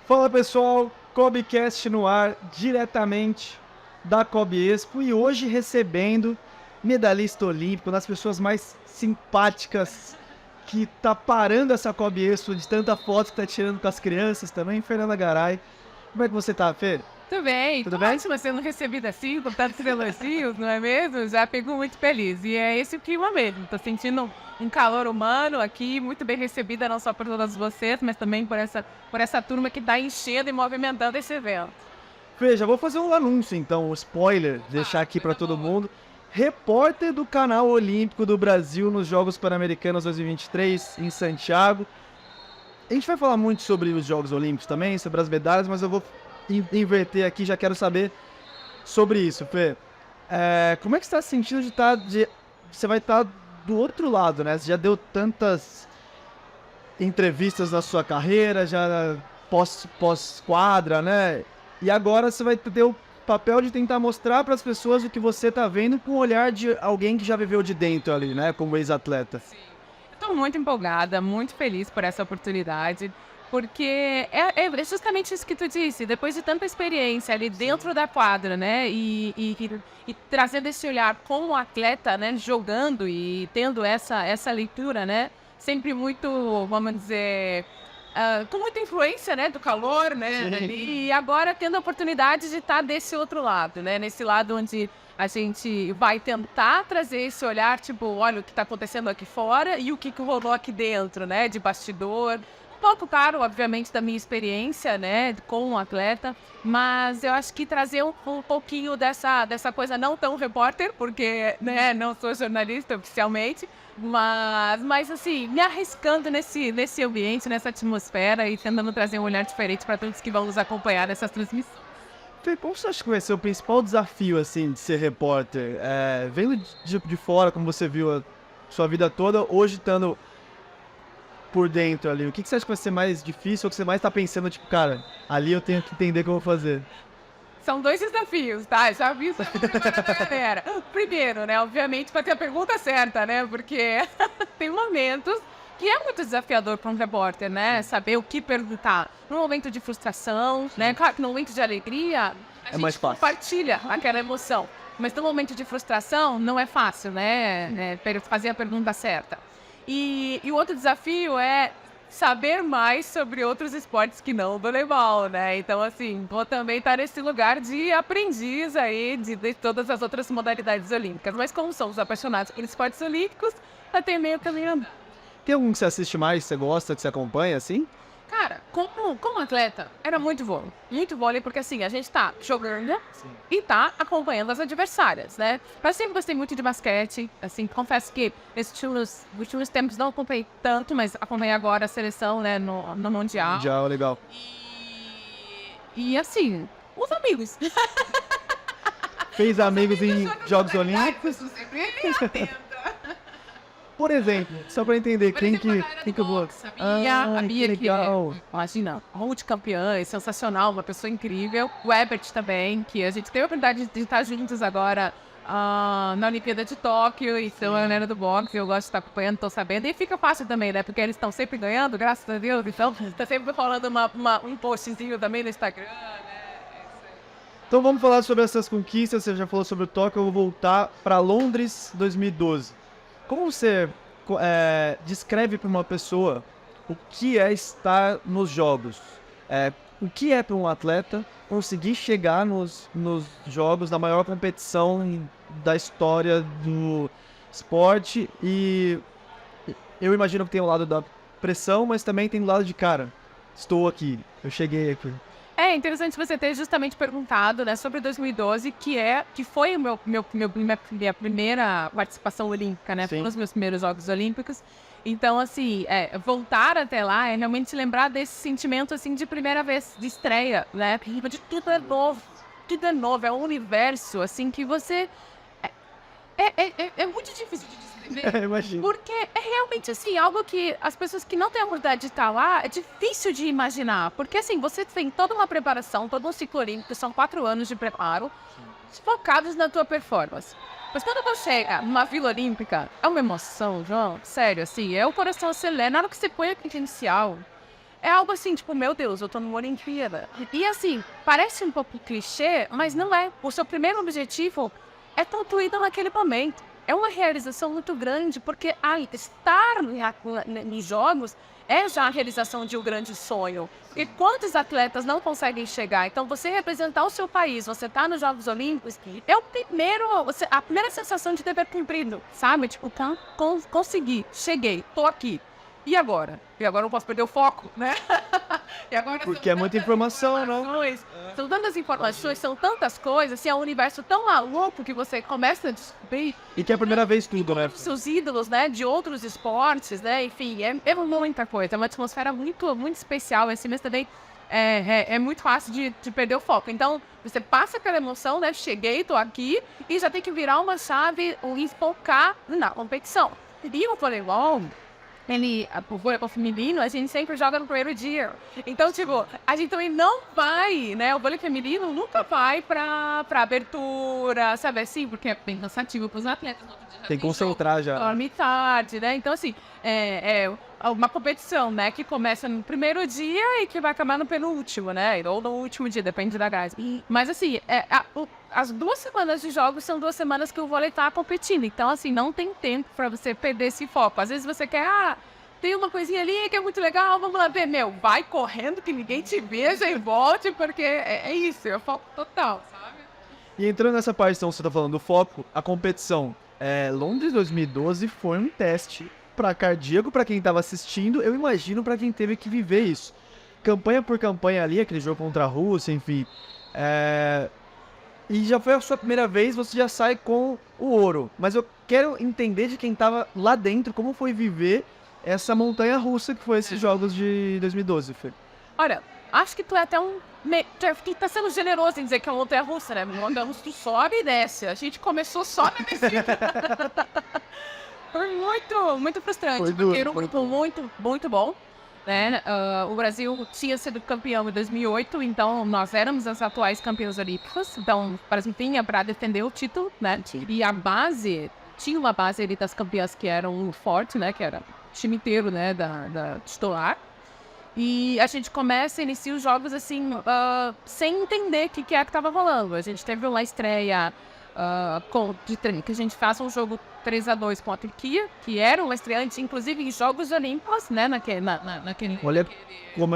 Fala pessoal, Cobcast no ar, diretamente da Kobe Expo e hoje recebendo medalhista olímpico, uma das pessoas mais simpáticas que tá parando essa Kobe Expo de tanta foto que tá tirando com as crianças também, Fernanda Garay. Como é que você tá, Fê? Tudo bem, Tudo bem? ótimo sendo recebida assim, com tantos elogios, não é mesmo? Já fico muito feliz. E é esse o clima mesmo. Tô sentindo um calor humano aqui, muito bem recebida, não só por todas vocês, mas também por essa turma que tá enchendo e movimentando esse evento. Fê, já vou fazer um anúncio então, um spoiler, deixar aqui pra todo mundo. Repórter do canal Olímpico do Brasil nos Jogos Pan-Americanos 2023 em Santiago. A gente vai falar muito sobre os Jogos Olímpicos também, sobre as medalhas, mas eu vou inverter aqui, já quero saber sobre isso, Fê. Como é que você está se sentindo de estar... Você vai estar do outro lado, né? Você já deu tantas entrevistas na sua carreira, já pós-quadra, né? E agora você vai ter o papel de tentar mostrar para as pessoas o que você está vendo com o olhar de alguém que já viveu de dentro ali, né? Como ex-atleta. Estou muito empolgada, muito feliz por essa oportunidade, porque é justamente isso que tu disse, depois de tanta experiência ali dentro da quadra, né, e trazendo esse olhar como atleta, né, jogando e tendo essa leitura, né, sempre muito, vamos dizer, com muita influência, né, do calor, né, ali, e agora tendo a oportunidade de estar desse outro lado, né, nesse lado onde a gente vai tentar trazer esse olhar, tipo, olha o que está acontecendo aqui fora e o que rolou aqui dentro, né, de bastidor. Um pouco, claro, obviamente, da minha experiência, né, com um atleta, mas eu acho que trazer um pouquinho dessa coisa, não tão repórter, porque, né, não sou jornalista oficialmente, mas assim, me arriscando nesse ambiente, nessa atmosfera e tentando trazer um olhar diferente para todos que vão nos acompanhar nessas transmissões. Fê, qual você acha que vai ser o principal desafio, assim, de ser repórter? Vendo de fora, como você viu a sua vida toda, hoje estando por dentro ali, o que você acha que vai ser mais difícil ou que você mais tá pensando, tipo, cara, ali eu tenho que entender o que eu vou fazer? São dois desafios, tá? Já aviso pra galera. Primeiro, né? Obviamente, para ter a pergunta certa, né? Porque tem momentos que é muito desafiador para um repórter, né? Saber o que perguntar. No momento de frustração, né? Claro que no momento de alegria, a gente mais fácil. compartilha aquela emoção. Mas no momento de frustração, não é fácil, né? Fazer a pergunta certa. E o outro desafio é saber mais sobre outros esportes que não o voleibol, né? Então, assim, vou também estar nesse lugar de aprendiz aí de todas as outras modalidades olímpicas. Mas como somos apaixonados por esportes olímpicos, até meio caminho andado. Tem algum que você assiste mais, que você gosta, que você acompanha, assim? Cara, como atleta, era muito vôlei, porque assim, a gente tá jogando e tá acompanhando as adversárias, né? Mas sempre gostei muito de basquete, assim, confesso que nesses últimos tempos não acompanhei tanto, mas acompanhei agora a seleção, né, no Mundial. Já, legal. E assim, os amigos. Fez amigos em Jogos Olímpicos? Sempre atenta. Por exemplo, só pra entender, quem que eu vou... A Bia, que que é, legal. imagina, multicampeã, é sensacional, uma pessoa incrível. O Ebert também, que a gente teve a oportunidade de estar juntos agora na Olimpíada de Tóquio, então a galera do boxe, eu gosto de estar acompanhando, tô sabendo. E fica fácil também, né, porque eles estão sempre ganhando, graças a Deus, então tá sempre rolando um postzinho também no Instagram, né. Então vamos falar sobre essas conquistas, você já falou sobre o Tóquio, eu vou voltar pra Londres 2012. Como você descreve para uma pessoa o que é estar nos jogos? O que é para um atleta conseguir chegar nos jogos, na maior competição da história do esporte? E eu imagino que tem o lado da pressão, mas também tem o lado de, cara, estou aqui, eu cheguei aqui. É interessante você ter justamente perguntado, né, sobre 2012, que foi o minha primeira participação olímpica, né? Sim. Foram os meus primeiros Jogos Olímpicos. Então, assim, voltar até lá é realmente lembrar desse sentimento, assim, de primeira vez, de estreia, né? De tudo é novo, é um universo, assim, que você... É muito difícil de descrever. Imagino. Porque é realmente assim, algo que as pessoas que não têm a oportunidade de estar lá, é difícil de imaginar. Porque assim, você tem toda uma preparação, todo um ciclo olímpico, são 4 anos de preparo, focados na tua performance. Mas quando você chega numa Vila Olímpica, é uma emoção, João, sério, assim, o coração acelera. Na hora que você põe a quinta inicial, é algo assim, tipo, meu Deus, eu tô numa Olimpíada. E assim, parece um pouco clichê, mas não é. O seu primeiro objetivo é estar incluído naquele momento. É uma realização muito grande, porque estar nos jogos é já a realização de um grande sonho. E quantos atletas não conseguem chegar? Então, você representar o seu país, você tá nos Jogos Olímpicos, é a primeira sensação de dever cumprido, sabe? Tipo, consegui, cheguei, tô aqui. E agora? E agora não posso perder o foco, né? E agora Porque é muita informação, né? São tantas informações, são tantas coisas, assim, é um universo tão maluco que você começa a descobrir. E que é a primeira vez tudo, né? Seus ídolos, né, de outros esportes, né, enfim, é muita coisa, é uma atmosfera muito, muito especial, assim, mas também é muito fácil de perder o foco. Então, você passa aquela emoção, né, cheguei, tô aqui, e já tem que virar uma chave e focar na competição. E o voleibol, o voleibol feminino, a gente sempre joga no primeiro dia. Então, tipo, a gente também não vai, né? O vôlei feminino nunca vai pra abertura, sabe assim? Porque é bem cansativo pros atletas. Tem que concentrar já. Dorme tarde, né? Então, assim, é uma competição, né? Que começa no primeiro dia e que vai acabar no penúltimo, né? Ou no último dia, depende da gás. Mas, assim, as 2 semanas de jogos são 2 semanas que o vôlei tá competindo. Então, assim, não tem tempo pra você perder esse foco. Às vezes você quer, tem uma coisinha ali que é muito legal, vamos lá ver. Meu, vai correndo que ninguém te veja e volte, porque é isso, é foco total, sabe? E entrando nessa parte, então, você tá falando do foco, a competição. Londres 2012 foi um teste para cardíaco para quem tava assistindo, eu imagino para quem teve que viver isso. Campanha por campanha ali, aquele jogo contra a Rússia, enfim. E já foi a sua primeira vez, você já sai com o ouro. Mas eu quero entender de quem tava lá dentro, como foi viver essa montanha russa que foi esses jogos de 2012, Fê. Olha, acho que tu é até tu tá sendo generoso em dizer que é uma montanha russa, né? Uma montanha russa tu sobe e desce. A gente começou só na descida. Foi muito, muito frustrante. Foi duro, porque era um grupo muito bom. Né? O Brasil tinha sido campeão em 2008, então nós éramos as atuais campeãs olímpicas. Então, o Brasil vinha para defender o título, né? E tinha uma base ali das campeãs que eram forte, né? Que era o time inteiro, né? Da titular. E a gente inicia os jogos assim, sem entender o que é que estava rolando. A gente teve uma estreia que a gente faz um jogo 3-2 com a Turquia, que era uma estreante, inclusive em Jogos Olímpicos, né? Naquele Olha como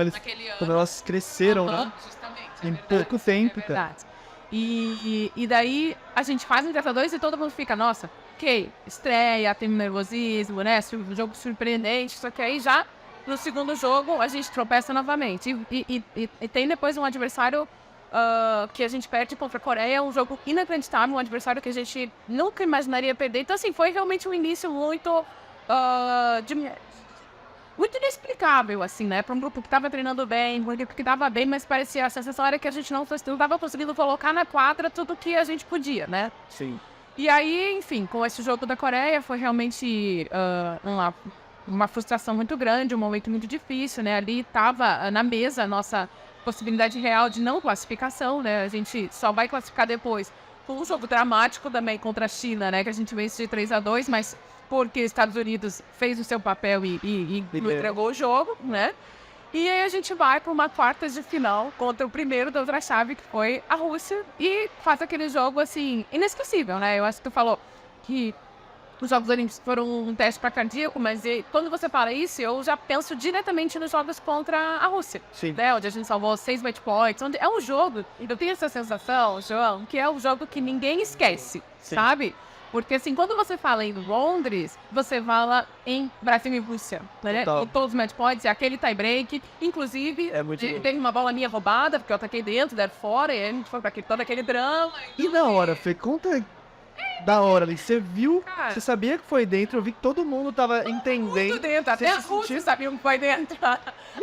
elas cresceram, né? Justamente. Em pouco tempo, cara. Verdade. E daí a gente faz um 3-2 e todo mundo fica, nossa, ok, estreia, tem nervosismo, né? Jogo surpreendente, só que aí já no segundo jogo a gente tropeça novamente. E tem depois um adversário que a gente perde contra a Coreia, um jogo inacreditável, um adversário que a gente nunca imaginaria perder. Então, assim, foi realmente um início muito inexplicável, assim, né? Para um grupo que estava treinando bem, um grupo que estava bem, mas parecia, a sensação era que a gente não estava conseguindo colocar na quadra tudo que a gente podia, né? Sim. E aí, enfim, com esse jogo da Coreia, foi realmente uma frustração muito grande, um momento muito difícil, né? Ali estava na mesa a nossa possibilidade real de não classificação, né? A gente só vai classificar depois com um jogo dramático também contra a China, né? Que a gente vence de 3-2, mas porque Estados Unidos fez o seu papel e entregou o jogo, né? E aí a gente vai para uma quartas de final contra o primeiro da outra chave, que foi a Rússia, e faz aquele jogo, assim, inesquecível, né? Eu acho que tu falou que os Jogos Olímpicos foram um teste para cardíaco, mas quando você fala isso, eu já penso diretamente nos jogos contra a Rússia. Sim. Né? Onde a gente salvou 6 match points. Onde é um jogo, eu tenho essa sensação, João, que é um jogo que ninguém esquece, sabe? Porque, assim, quando você fala em Londres, você fala em Brasil e Rússia, né? Com todos os match points, aquele tie-break. Inclusive, teve uma bola minha roubada, porque eu ataquei dentro, deram fora, e a gente foi para todo aquele drama. E na hora, Fê, conta da hora ali. Você viu, você sabia que foi dentro, eu vi que todo mundo tava entendendo. Tudo dentro, até a Rússia sabia que foi dentro.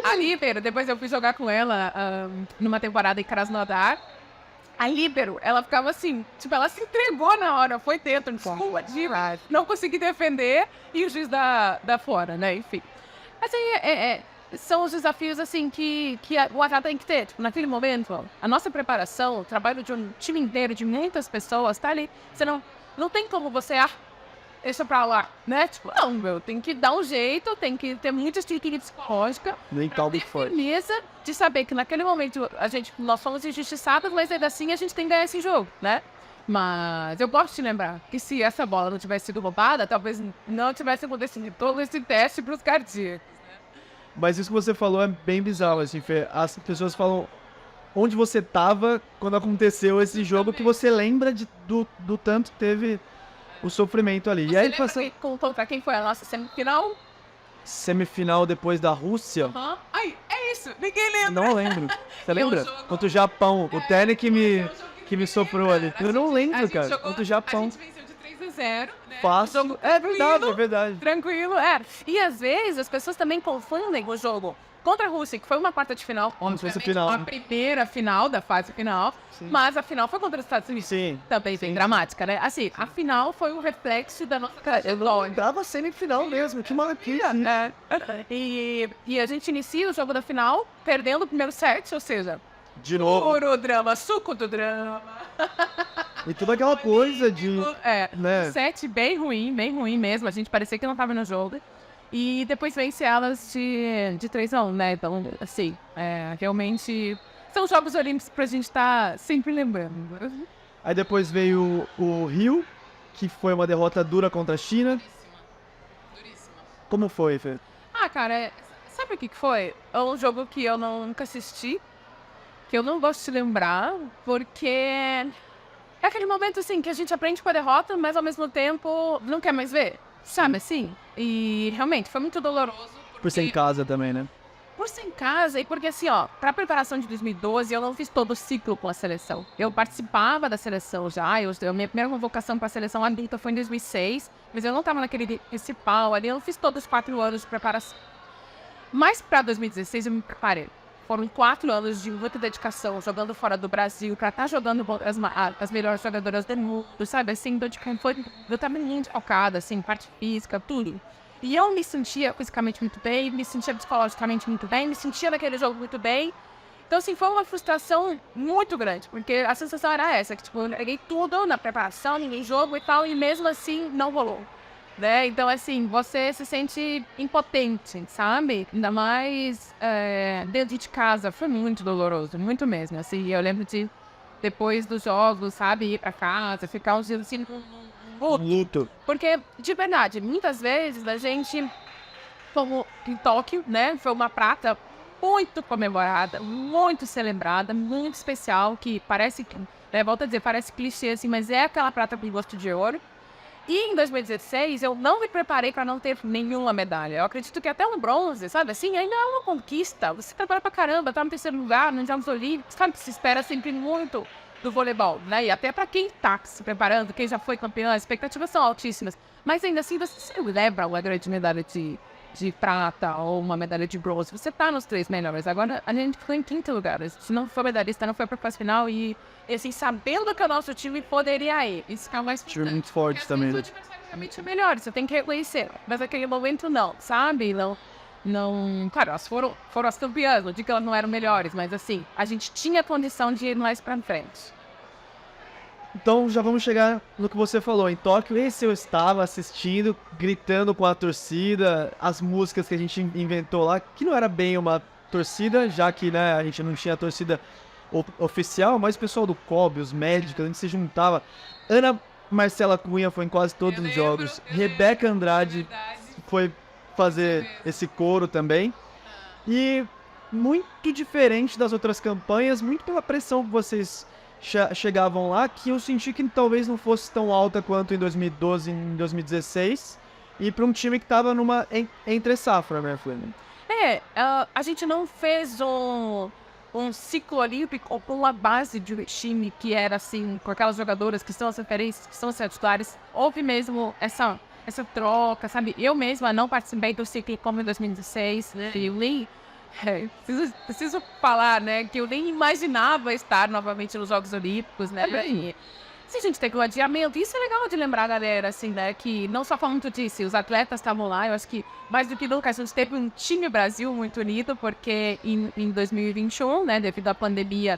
A Líbero, depois eu fui jogar com ela numa temporada em Krasnodar. A Líbero, ela ficava assim, tipo, ela se entregou na hora, foi dentro, não consegui defender, e o juiz dá fora, né, enfim. Mas aí, são os desafios, assim, que o atleta tem que ter. Tipo, naquele momento, a nossa preparação, o trabalho de um time inteiro, de muitas pessoas, tá ali. Você não tem como você, deixa pra lá, né? Tipo, não, meu, tem que dar um jeito, tem que ter muita estrutura psicológica. Mental muito forte. Firmeza de saber que naquele momento nós fomos injustiçados, mas ainda assim a gente tem que ganhar esse jogo, né? Mas eu posso te lembrar que se essa bola não tivesse sido roubada, talvez não tivesse acontecido todo esse teste pros cardíacos. Mas isso que você falou é bem bizarro, assim, Fê. As pessoas falam onde você tava quando aconteceu esse jogo, que você lembra do tanto que teve o sofrimento ali. Você E aí lembra passa contra quem foi a nossa semifinal? semifinal depois da Rússia. Aham. Ai, é isso, ninguém lembra. Não lembro. Você lembra? jogo- Contra o Japão. O Tene que me soprou ali. Eu não lembro, cara. Contra o Japão. A gente venceu de 3-0, né? Fácil. Jogo É verdade, tranquilo. é verdade. Tranquilo, é. E às vezes as pessoas também confundem o jogo contra a Rússia, que foi uma quarta de final. Fosse final. A primeira final da fase final. Sim. Mas a final foi contra os Estados Unidos. Sim. Também bem dramática, né? Assim, a final foi um reflexo da nossa trajetória. Lembrava semifinal mesmo. Que maravilha. E a gente inicia o jogo da final perdendo o primeiro set, ou seja, De novo. puro drama, suco do drama. E toda aquela coisa de... né? Set bem ruim mesmo. A gente parecia que não tava no jogo. E depois vence elas de 3-1, né? Então, assim, realmente são Jogos Olímpicos pra gente estar sempre lembrando. Aí depois veio o Rio, que foi uma derrota dura contra a China. Duríssima. Como foi, Fê? Ah, cara, sabe o que foi? É um jogo que eu nunca assisti, que eu não gosto de lembrar, porque é aquele momento, assim, que a gente aprende com a derrota, mas ao mesmo tempo não quer mais ver, sabe, assim? E realmente foi muito doloroso. Por ser em casa também, né? Por ser em casa e porque, assim, ó, pra preparação de 2012, eu não fiz todo o ciclo com a seleção. Eu participava da seleção já, a minha primeira convocação pra seleção adulta foi em 2006, mas eu não tava naquele principal ali, eu não fiz todos os 4 anos de preparação. Mas pra 2016 eu me preparei. Foram 4 anos de muita dedicação, jogando fora do Brasil, pra estar jogando as melhores jogadoras do mundo, sabe? Assim, eu tava muito focada, assim, parte física, tudo. E eu me sentia fisicamente muito bem, me sentia psicologicamente muito bem, me sentia naquele jogo muito bem. Então, assim, foi uma frustração muito grande, porque a sensação era essa, que, tipo, eu neguei tudo na preparação, ninguém jogo e tal, e mesmo assim não rolou. Né? Então, assim, você se sente impotente, sabe? Ainda mais dentro de casa. Foi muito doloroso, muito mesmo. Assim, eu lembro de, depois dos jogos, sabe, ir pra casa, ficar uns dias assim, Luto. porque, de verdade, muitas vezes a gente, como em Tóquio, né, foi uma prata muito comemorada, muito celebrada, muito especial, que parece, volto a dizer, parece clichê, assim, mas é aquela prata com gosto de ouro. E em 2016, eu não me preparei para não ter nenhuma medalha. Eu acredito que até um bronze, sabe? Assim, ainda é uma conquista. Você prepara pra caramba, tá no 3º lugar, nos Jogos Olímpicos, sabe? Se espera sempre muito do voleibol, né? E até para quem tá se preparando, quem já foi campeão, as expectativas são altíssimas. Mas ainda assim, você celebra uma grande medalha de prata ou uma medalha de bronze. Você tá nos 3 melhores. Agora, a gente foi em 5º lugar. Se não for medalhista, não foi pra fase final e assim, sabendo que o nosso time poderia ir. Isso que é o mais Time muito forte também, né? realmente melhor, você tem que reconhecer. Mas naquele momento não, sabe? Não. Claro, elas foram as campeãs, não digo que elas não eram melhores, mas assim, a gente tinha condição de ir mais pra frente. Então já vamos chegar no que você falou. Em Tóquio, esse eu estava assistindo, gritando com a torcida, as músicas que a gente inventou lá, que não era bem uma torcida, já que, né, a gente não tinha torcida oficial, mas o pessoal do COB, os médicos, a gente se juntava. Ana Marcela Cunha foi em quase todos os jogos. Rebeca Andrade foi fazer esse coro também. E muito diferente das outras campanhas, muito pela pressão que vocês chegavam lá, que eu senti que talvez não fosse tão alta quanto em 2012 e em 2016. E para um time que estava numa entre safra, né, Fleming? A gente não fez um ciclo olímpico com uma base de time que era assim, com aquelas jogadoras que são as referências, que são as titulares. Houve mesmo essa troca, sabe? Eu mesma não participei do ciclo como em 2016, né? E eu nem... preciso falar, né? Que eu nem imaginava estar novamente nos Jogos Olímpicos, né? Se a gente teve um adiamento, isso é legal de lembrar, galera, assim, né? Que não só falando disso, os atletas estavam lá, eu acho que mais do que nunca a gente teve um time Brasil muito unido, porque em 2021, né, devido à pandemia,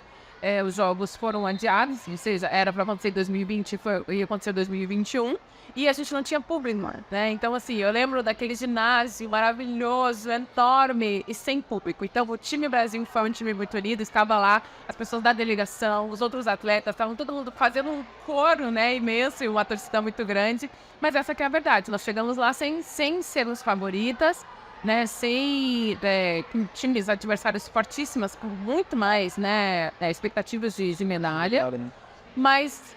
os jogos foram adiados, ou seja, era para acontecer em 2020, ia acontecer em 2021, e a gente não tinha público, né? Então, assim, eu lembro daquele ginásio maravilhoso, enorme e sem público. Então, o time Brasil foi um time muito unido, estava lá, as pessoas da delegação, os outros atletas, estavam todo mundo fazendo um coro, né, imenso, e uma torcida muito grande. Mas essa que é a verdade, nós chegamos lá sem sermos favoritas, né, com times adversários fortíssimas, com muito mais, né, expectativas de medalha. Mas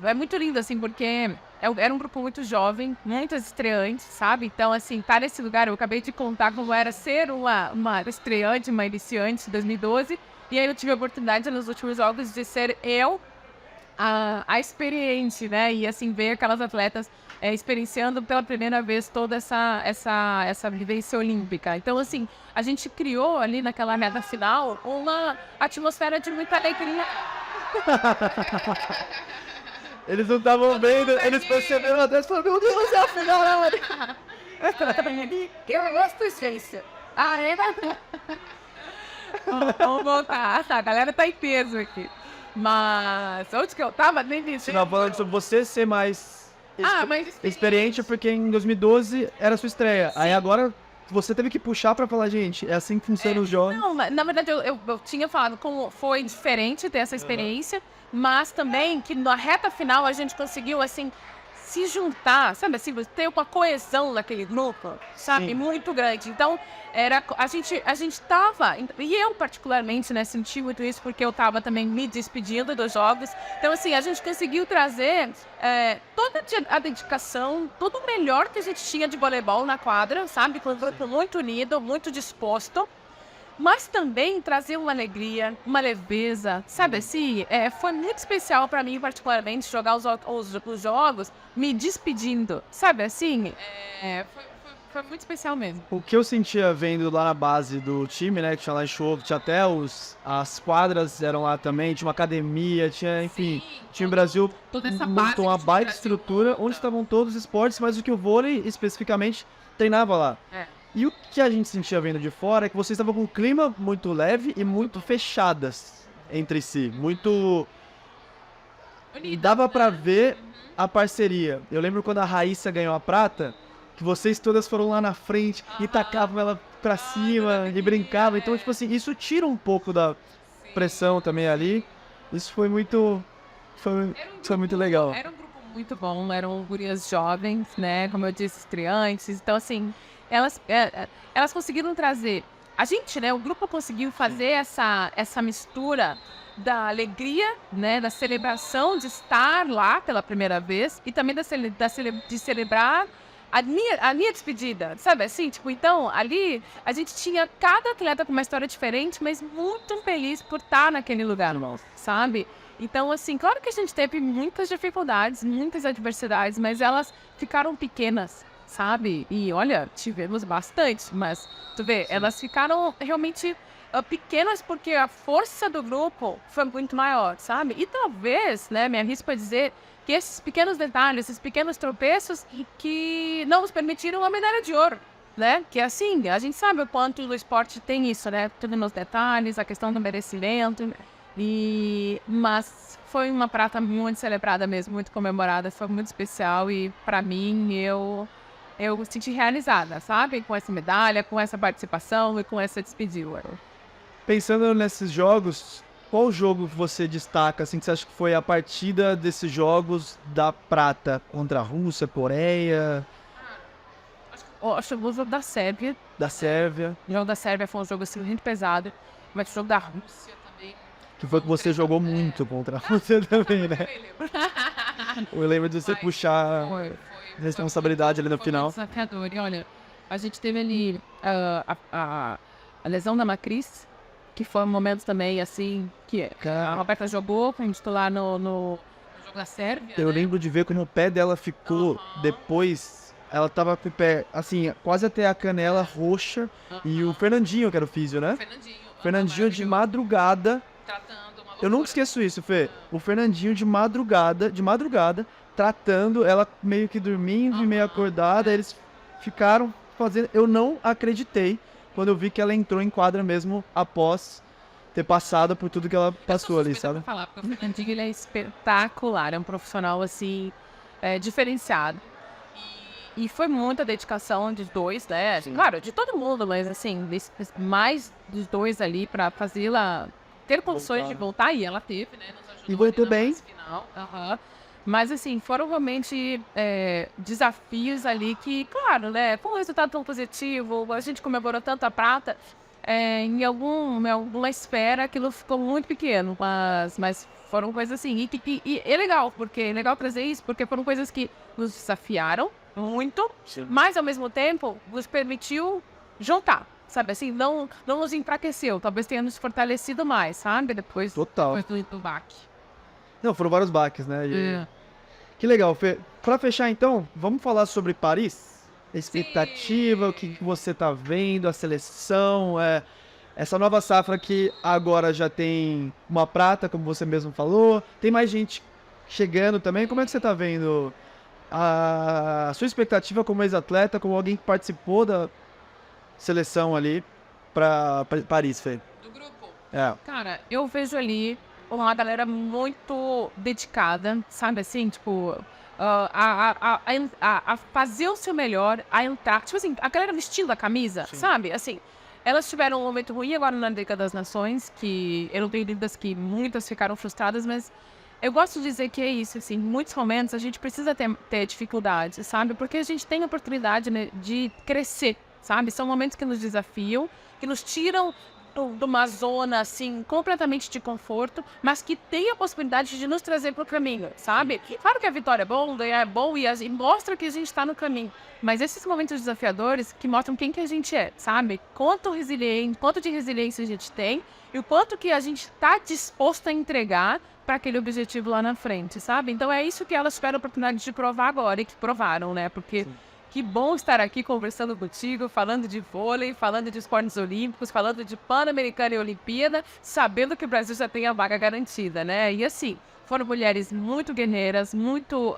é muito lindo, assim, porque era um grupo muito jovem, muitas estreantes, sabe? Então, assim, tá nesse lugar, eu acabei de contar como era ser uma estreante, uma iniciante em 2012, e aí eu tive a oportunidade nos últimos jogos de ser a experiente, né? E, assim, ver aquelas atletas experienciando pela primeira vez toda essa vivência olímpica. Então, assim, a gente criou ali naquela reta final uma atmosfera de muita alegria. Eles não estavam vendo, eles perceberam até e falaram, meu Deus, é a final, né, Maria? Eu gosto disso. Vamos voltar. A galera tá em peso aqui. Mas onde que eu tava? Nem vi. Você tava falando sobre você ser mais experiente, porque em 2012 era a sua estreia. Aí agora você teve que puxar pra falar, gente, é assim que funciona os jogos. Não, na verdade eu tinha falado como foi diferente ter essa experiência, mas também que na reta final a gente conseguiu, assim, se juntar, sabe assim, ter uma coesão naquele grupo, sabe, muito grande. Então, a gente tava, e eu particularmente, né, senti muito isso porque eu tava também me despedindo dos jogos. Então, assim, a gente conseguiu trazer toda a dedicação, todo o melhor que a gente tinha de voleibol na quadra, sabe, com um grupo muito unido, muito disposto. Mas também trazer uma alegria, uma leveza, sabe assim? Foi muito especial para mim, particularmente, jogar os jogos me despedindo, sabe assim? Foi muito especial mesmo. O que eu sentia vendo lá na base do time, né, que tinha lá em Show, tinha até as quadras eram lá também, tinha uma academia, tinha, enfim, tinha o Brasil montou uma baita estrutura, onde estavam todos os esportes, mas o que o vôlei especificamente treinava lá. E o que a gente sentia vendo de fora é que vocês estavam com um clima muito leve e muito fechadas entre si. Muito... Dava pra ver a parceria. Eu lembro quando a Raíssa ganhou a prata, que vocês todas foram lá na frente e tacavam ela pra cima e brincavam. Então, tipo assim, isso tira um pouco da pressão também ali. Isso foi muito... Foi muito legal. Era um grupo muito bom, eram gurias jovens, né? Como eu disse, estreantes. Então, assim... Elas conseguiram trazer... A gente, né, o grupo conseguiu fazer essa mistura da alegria, né, da celebração de estar lá pela primeira vez e também de celebrar a minha despedida, sabe assim? Tipo, então, ali a gente tinha cada atleta com uma história diferente, mas muito feliz por estar naquele lugar, sabe? Então, assim, claro que a gente teve muitas dificuldades, muitas adversidades, mas elas ficaram pequenas, sabe? E olha, tivemos bastante, mas tu vê, elas ficaram realmente pequenas porque a força do grupo foi muito maior, sabe? E talvez, né, me arrisco a dizer que esses pequenos detalhes, esses pequenos tropeços que não nos permitiram a medalha de ouro, né? Que assim, a gente sabe o quanto o esporte tem isso, né? Tudo nos detalhes, a questão do merecimento, mas foi uma prata muito celebrada mesmo, muito comemorada, foi muito especial e pra mim, eu me senti realizada, sabe? Com essa medalha, com essa participação e com essa despedida. Pensando nesses jogos, qual jogo que você destaca, assim, que você acha que foi a partida desses jogos da prata contra a Rússia, Coreia? Acho que o jogo da Sérvia. Da Sérvia. O jogo da Sérvia foi um jogo assim, muito pesado, mas o jogo da Rússia também. Que foi que você jogou muito contra a Rússia também, né? Eu lembro de você puxar responsabilidade ali no final. Foi desafiador. E olha, a gente teve ali a lesão da Macris, que foi um momento também, assim, que a Roberta jogou, foi titular no jogo da Sérvia. Eu lembro de ver como o pé dela ficou depois. Ela tava com o pé, assim, quase até a canela roxa. E o Fernandinho, que era o físio, né? Fernandinho de madrugada. Eu nunca esqueço isso, Fê. O Fernandinho de madrugada, tratando, ela meio que dormindo e meio acordada. Eles ficaram fazendo... Eu não acreditei quando eu vi que ela entrou em quadra mesmo após ter passado por tudo que ela passou ali, sabe? Pra falar, porque o Fernandinho ele é espetacular, é um profissional assim, diferenciado. E foi muita dedicação dos dois, né? Claro, de todo mundo, mas assim, mais dos dois ali pra fazê-la ter condições de voltar, e ela teve, né? Nos ajudou E voltou ali na bem. fase final. Mas assim, foram realmente desafios ali que, claro, né? Com um resultado tão positivo, a gente comemorou tanto a prata, em alguma esfera aquilo ficou muito pequeno, mas foram coisas assim, e é legal, porque é legal trazer isso, porque foram coisas que nos desafiaram muito, mas ao mesmo tempo nos permitiu juntar, sabe assim, não nos enfraqueceu, talvez tenha nos fortalecido mais, sabe, depois Total. do baque. Não, foram vários baques, né? Que legal, Fê. Pra fechar então, vamos falar sobre Paris? Expectativa, o que você tá vendo, a seleção, essa nova safra que agora já tem uma prata, como você mesmo falou, tem mais gente chegando também. Como é que você tá vendo a sua expectativa como ex-atleta, como alguém que participou da seleção ali pra Paris, Fê? Do grupo? É. Cara, eu vejo ali uma galera muito dedicada, sabe assim, tipo, a fazer o seu melhor, a entrar, tipo assim, a galera vestindo a camisa, sabe, assim, elas tiveram um momento ruim agora na Liga das Nações, que eu não tenho dúvidas que muitas ficaram frustradas, mas eu gosto de dizer que é isso, assim, em muitos momentos a gente precisa ter dificuldades, sabe, porque a gente tem a oportunidade, né, de crescer, sabe, são momentos que nos desafiam, que nos tiram de uma zona, assim, completamente de conforto, mas que tem a possibilidade de nos trazer para o caminho, sabe? Claro que a vitória é bom, ganhar é bom e mostra que a gente está no caminho, mas esses momentos desafiadores que mostram quem que a gente é, sabe? Quanto de resiliência a gente tem e o quanto que a gente está disposto a entregar para aquele objetivo lá na frente, sabe? Então é isso que elas tiveram a oportunidade de provar agora e que provaram, né? Porque que bom estar aqui conversando contigo, falando de vôlei, falando de esportes olímpicos, falando de Pan-Americana e Olimpíada, sabendo que o Brasil já tem a vaga garantida, né? E assim, foram mulheres muito guerreiras, muito,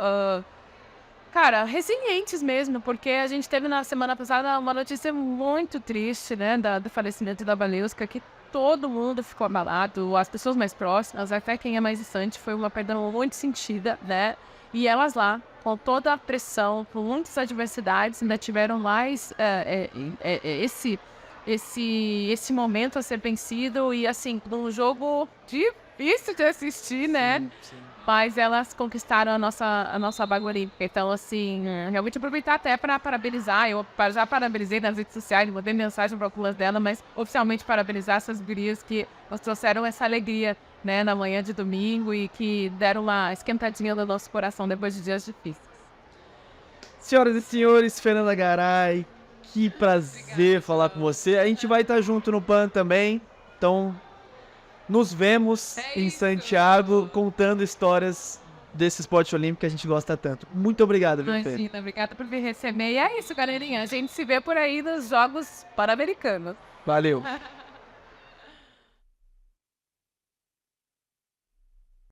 cara, resilientes mesmo, porque a gente teve na semana passada uma notícia muito triste, né, do falecimento da Baleuska, que todo mundo ficou abalado, as pessoas mais próximas, até quem é mais distante, foi uma perda muito sentida, né? E elas lá, com toda a pressão, com muitas adversidades, ainda tiveram mais esse momento a ser vencido e, assim, num jogo difícil de assistir, né? Mas elas conquistaram a nossa vaga olímpica. Então, assim, realmente aproveitar até para parabenizar. Eu já parabenizei nas redes sociais, mandei mensagem para algumas delas, mas oficialmente parabenizar essas gurias que nos trouxeram essa alegria, né, na manhã de domingo e que deram uma esquentadinha no nosso coração depois de dias difíceis. Senhoras e senhores, Fernanda Garay, que prazer falar com você. A gente vai estar junto no PAN também, então nos vemos em Santiago contando histórias desse esporte olímpico que a gente gosta tanto. Muito obrigado, viu, Fê? Imagina, obrigada por me receber. E é isso, galerinha. A gente se vê por aí nos Jogos Pan-Americanos. Valeu.